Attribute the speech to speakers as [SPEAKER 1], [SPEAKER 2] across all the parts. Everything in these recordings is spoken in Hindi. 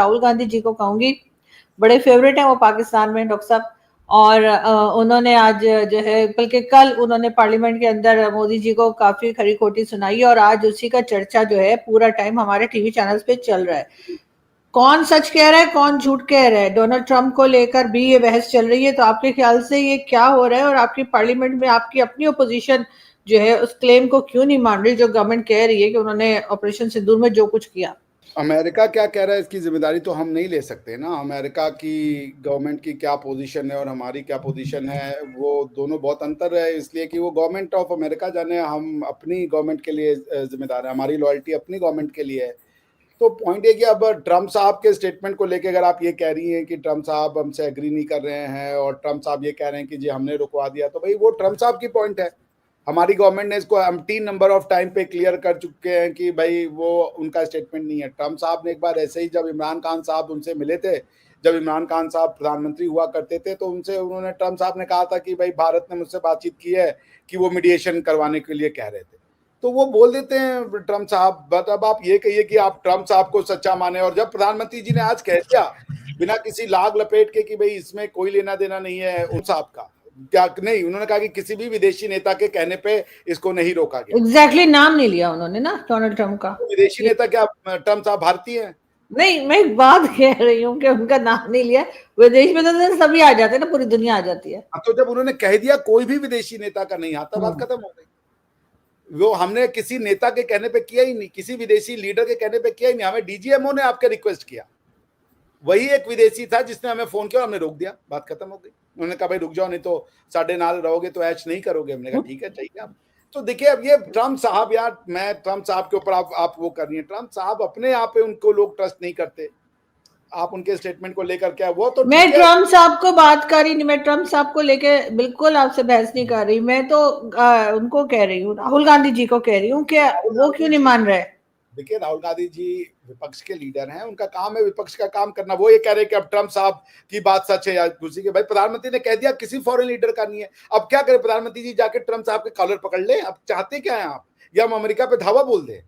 [SPEAKER 1] राहुल गांधी जी को कहूंगी, बड़े फेवरेट हैं वो पाकिस्तान में डॉक्टर साहब। और उन्होंने आज जो है, बल्कि कल उन्होंने पार्लियामेंट के अंदर मोदी जी को काफी खरी खोटी सुनाई, और आज उसी का चर्चा जो है पूरा टाइम हमारे टीवी चैनल्स पे चल रहा है। कौन सच कह रहा है, कौन झूठ कह रहा है, डोनाल्ड ट्रंप को लेकर भी ये बहस चल रही है। तो आपके ख्याल से ये क्या हो रहा है, और आपकी पार्लियामेंट में आपकी अपनी ओपोजिशन जो है उस क्लेम को क्यों नहीं मान रही, जो गवर्नमेंट कह रही है कि उन्होंने ऑपरेशन सिंदूर में जो कुछ किया?
[SPEAKER 2] अमेरिका क्या कह रहा है इसकी जिम्मेदारी तो हम नहीं ले सकते ना। अमेरिका की गवर्नमेंट की क्या पोजीशन है और हमारी क्या पोजीशन है, वो दोनों बहुत अंतर है, इसलिए कि वो गवर्नमेंट ऑफ अमेरिका जाने, हम अपनी गवर्नमेंट के लिए जिम्मेदार है, हमारी लॉयल्टी अपनी गवर्नमेंट के लिए है। तो पॉइंट ये कि अब ट्रम्प साहब के स्टेटमेंट को लेकर अगर आप ये कह रही हैं कि ट्रम्प साहब हमसे एग्री नहीं कर रहे हैं और ट्रम्प साहब ये कह रहे हैं कि जी हमने रुकवा दिया, तो भाई वो ट्रम्प साहब की पॉइंट है। हमारी गवर्नमेंट ने इसको 3 नंबर ऑफ टाइम पे क्लियर कर चुके हैं कि भाई वो उनका स्टेटमेंट नहीं है। ट्रम्प साहब ने एक बार ऐसे ही, जब इमरान खान साहब उनसे मिले थे, जब इमरान खान साहब प्रधानमंत्री हुआ करते थे, तो उन्होंने ट्रम्प साहब ने कहा था कि भाई भारत ने मुझसे बातचीत की है कि वो मीडिएशन करवाने के लिए कह रहे थे। तो वो बोल देते हैं ट्रम्प साहब। बट अब आप ये कहिए कि आप ट्रम्प साहब को सच्चा माने, और जब प्रधानमंत्री जी ने आज कह दिया बिना किसी लाग लपेट के कि भाई इसमें कोई लेना देना नहीं है उन साहब का, क्या नहीं, उन्होंने कहा कि किसी भी विदेशी नेता के कहने पे इसको नहीं रोका गया।
[SPEAKER 1] एग्जैक्टली नाम नहीं लिया उन्होंने ना डोनाल्ड ट्रंप का।
[SPEAKER 2] तो विदेशी नेता क्या ट्रम्प साहब भारतीय हैं?
[SPEAKER 1] नहीं, मैं एक बात कह रही हूँ कि उनका नाम नहीं लिया। विदेश में तो सभी आ जाते हैं ना, पूरी दुनिया आ जाती है।
[SPEAKER 2] तो जब उन्होंने कह दिया कोई भी विदेशी नेता का नहीं आता, बात खत्म हो गई। वो हमने किसी नेता के कहने पे किया ही नहीं, किसी विदेशी लीडर के कहने पे किया ही नहीं, हमें डीजीएमओ ने आपके रिक्वेस्ट किया। वही एक विदेशी था जिसने हमें फोन किया और हमने रोक दिया, बात खत्म हो गई। उन्होंने कहा भाई रुक जाओ, नहीं तो साढ़े नाल रहोगे तो ऐश नहीं करोगे। हमने कहा ठीक है, चाहिए आप। तो देखिए अब ये ट्रम्प साहब, यार मैं ट्रम्प साहब के ऊपर आप वो कर रही हैं। ट्रम्प साहब अपने आप पे उनको लोग ट्रस्ट नहीं करते। आप उनके स्टेटमेंट को लेकर क्या, वो तो
[SPEAKER 1] मैं
[SPEAKER 2] ठीक है।
[SPEAKER 1] ट्रम्प साहब को बात कर रही नहीं, मैं ट्रम्प साहब को लेके बिल्कुल आपसे बहस नहीं कर रही। मैं तो उनको कह रही हूँ, राहुल गांधी जी को कह रही हूँ कि
[SPEAKER 2] राहुल
[SPEAKER 1] वो
[SPEAKER 2] गांधी
[SPEAKER 1] क्यों नहीं
[SPEAKER 2] जी,
[SPEAKER 1] मान रहे।
[SPEAKER 2] देखिए राहुल गांधी जी विपक्ष के लीडर हैं, उनका काम है विपक्ष का काम करना। वो ये कह रहे हैं कि अब ट्रम्प साहब की बात सच है या कुर्सी के, भाई प्रधानमंत्री ने कह दिया किसी फॉरेन लीडर का नहीं है। अब क्या करे प्रधानमंत्री जी, जाके ट्रम्प साहब के कॉलर पकड़ ले? अब चाहते क्या है आप, या हम अमेरिका पे धावा बोल दे?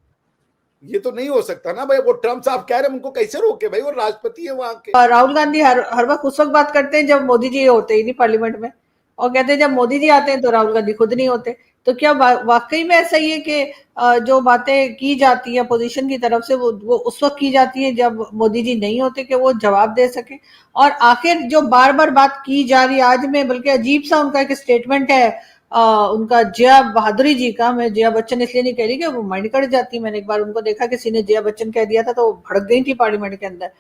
[SPEAKER 2] ये तो नहीं हो सकता ना भाई। वो ट्रम्प साहब कह रहे हैं, उनको कैसे रोके भाई, वो राष्ट्रपति है वहां के।
[SPEAKER 1] और राहुल गांधी हर वक्त उस वक्त बात करते हैं जब मोदी जी होते ही नहीं पार्लियामेंट में, और कहते हैं जब मोदी जी आते हैं तो राहुल गांधी खुद नहीं होते। तो क्या वाकई में ऐसा ही है कि जो बातें की जाती है अपोजिशन की तरफ से वो उस वक्त की जाती है जब मोदी जी नहीं होते, कि वो जवाब दे सके? और आखिर जो बार बार बात की जा रही है, आज में बल्कि अजीब सा उनका एक स्टेटमेंट है उनका जया बहादुरी जी का। मैं जया बच्चन इसलिए नहीं कह रही कि वो माइंड कट जाती, मैंने एक बार उनको देखा किसी ने जया बच्चन कह दिया था तो वो भड़क गई थी पार्लियामेंट के अंदर।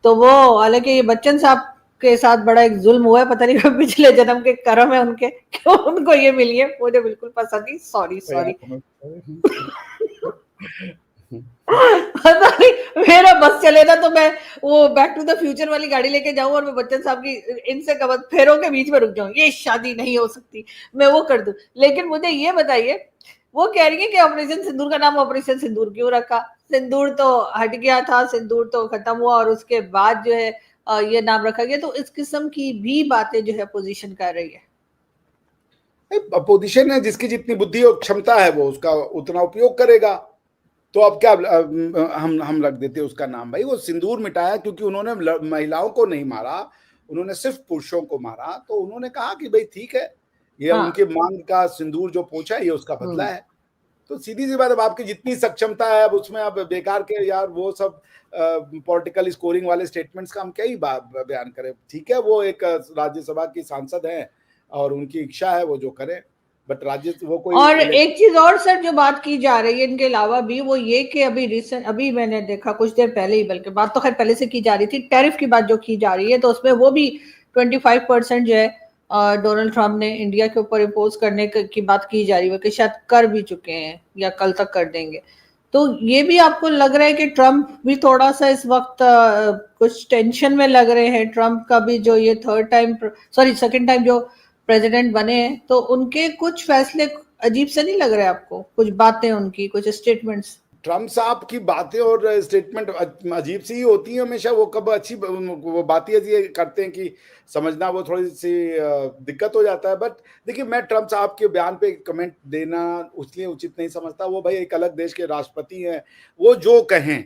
[SPEAKER 1] तो वो, हालांकि ये बच्चन साहब के साथ बड़ा एक जुल्म हुआ है, पता नहीं पिछले जन्म के कर्म है उनके, क्यों उनको ये मिली है, मुझे बिल्कुल पसंद नहीं। Sorry sorry. पता नहीं, मेरा बस चले ना तो मैं वो बैक टू द फ्यूचर वाली गाड़ी लेके जाऊं और मैं बच्चन साहब की इनसे कब फेरों के बीच में रुक जाऊं, ये शादी नहीं हो सकती, मैं वो कर दूं। लेकिन मुझे ये बताइए, वो कह रही है कि ऑपरेशन सिंदूर का नाम ऑपरेशन सिंदूर क्यों रखा? सिंदूर तो हट गया था, सिंदूर तो खत्म हुआ, और उसके बाद जो है ये नाम रखा गया। तो इस किस्म की भी बातें जो है पोजीशन कर रही है।
[SPEAKER 2] अपोजिशन है, जिसकी जितनी बुद्धि और क्षमता है वो उसका उतना उपयोग करेगा। तो अब क्या, हम रख देते उसका नाम। भाई वो सिंदूर मिटाया क्योंकि उन्होंने महिलाओं को नहीं मारा, उन्होंने सिर्फ पुरुषों को मारा। तो उन्होंने कहा कि भाई ठीक है, ये
[SPEAKER 1] हाँ।
[SPEAKER 2] उनके मांग का सिंदूर जो पोछा है ये उसका बदला है। तो सीधी सी बात, अब आपकी जितनी सक्षमता है, अब उसमें अब बेकार के यार वो सब पॉलिटिकल स्कोरिंग वाले स्टेटमेंट्स का हम क्या ही बयान करें। ठीक है, वो एक राज्यसभा की सांसद है और उनकी इच्छा है वो जो करे, बट राज्य वो कोई
[SPEAKER 1] और एक चीज और सर जो बात की जा रही है इनके अलावा भी, वो ये कि अभी मैंने देखा कुछ देर पहले ही, बल्कि बात तो खैर पहले से की जा रही थी, टैरिफ की बात जो की जा रही है, तो उसमें वो भी 25% जो है डोनाल्ड ट्रंप ने इंडिया के ऊपर इम्पोज करने की बात की जा रही है, कि शायद कर भी चुके हैं या कल तक कर देंगे। तो ये भी आपको लग रहा है कि ट्रंप भी थोड़ा सा इस वक्त कुछ टेंशन में लग रहे हैं? ट्रंप का भी जो ये सेकंड टाइम जो प्रेसिडेंट बने हैं, तो उनके कुछ फैसले अजीब से नहीं लग रहे आपको? कुछ बातें उनकी, कुछ स्टेटमेंट्स?
[SPEAKER 2] ट्रम्प साहब की बातें और स्टेटमेंट अजीब सी ही होती है हमेशा। वो कब अच्छी वो बातें ऐसी करते हैं कि समझना वो थोड़ी सी दिक्कत हो जाता है। बट देखिए, मैं ट्रम्प साहब के बयान पे कमेंट देना उसलिए उचित नहीं समझता। वो भाई एक अलग देश के राष्ट्रपति हैं, वो जो कहें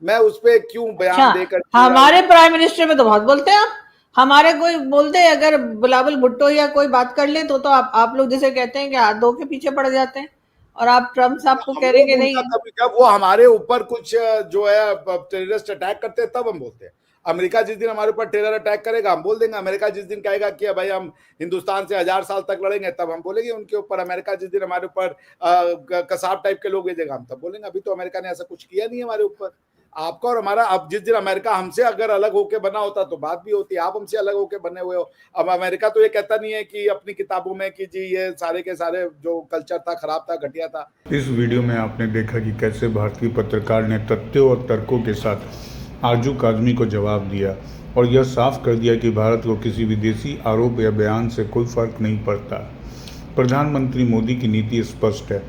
[SPEAKER 2] मैं उस पे क्यों बयान
[SPEAKER 1] अच्छा,
[SPEAKER 2] देकर
[SPEAKER 1] हमारे प्राइम मिनिस्टर में तो बहुत बोलते हैं आप। हमारे कोई बोलते हैं अगर बिलावल भुट्टो या कोई बात कर ले तो आप लोग जैसे कहते हैं कि हाथ धो के पीछे पड़ जाते हैं, और आप ट्रम्प साहब को
[SPEAKER 2] हम
[SPEAKER 1] कह रहे हैं
[SPEAKER 2] लोग
[SPEAKER 1] कि
[SPEAKER 2] उनका
[SPEAKER 1] नहीं।
[SPEAKER 2] कभी, जब वो हमारे ऊपर कुछ जो है टेररिस्ट अटैक करते हैं तब हम बोलते हैं। अमेरिका जिस दिन हमारे ऊपर टेरर अटैक करेगा हम बोल देंगे। अमेरिका जिस दिन कहेगा कि भाई हम हिंदुस्तान से 1000 साल तक लड़ेंगे तब हम बोलेंगे उनके ऊपर। अमेरिका जिस दिन हमारे ऊपर कसाब टाइप के लोग भेजेगा हम तब बोलेंगे। अभी तो अमेरिका ने ऐसा कुछ किया नहीं हमारे ऊपर। आपका और हमारा, अब जिस दिन अमेरिका हमसे अगर अलग होके बना होता तो बात भी होती। आप हमसे अलग होके बने हुए हो। अब अमेरिका तो ये कहता नहीं है कि अपनी किताबों में कि जी ये सारे के सारे जो कल्चर था खराब था, घटिया था।
[SPEAKER 3] इस वीडियो में आपने देखा कि कैसे भारतीय पत्रकार ने तथ्यों और तर्कों के साथ आरजू काज़मी को जवाब दिया और यह साफ कर दिया कि भारत को किसी विदेशी आरोप या बयान से कोई फर्क नहीं पड़ता। प्रधानमंत्री मोदी की नीति स्पष्ट है,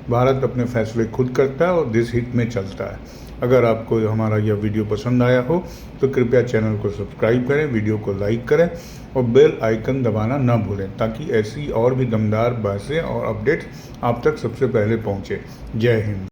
[SPEAKER 3] भारत अपने फैसले खुद करता है और देश हित में चलता है। अगर आपको हमारा यह वीडियो पसंद आया हो तो कृपया चैनल को सब्सक्राइब करें, वीडियो को लाइक करें और बेल आइकन दबाना न भूलें ताकि ऐसी और भी दमदार बहसें और अपडेट्स आप तक सबसे पहले पहुँचे। जय हिंद।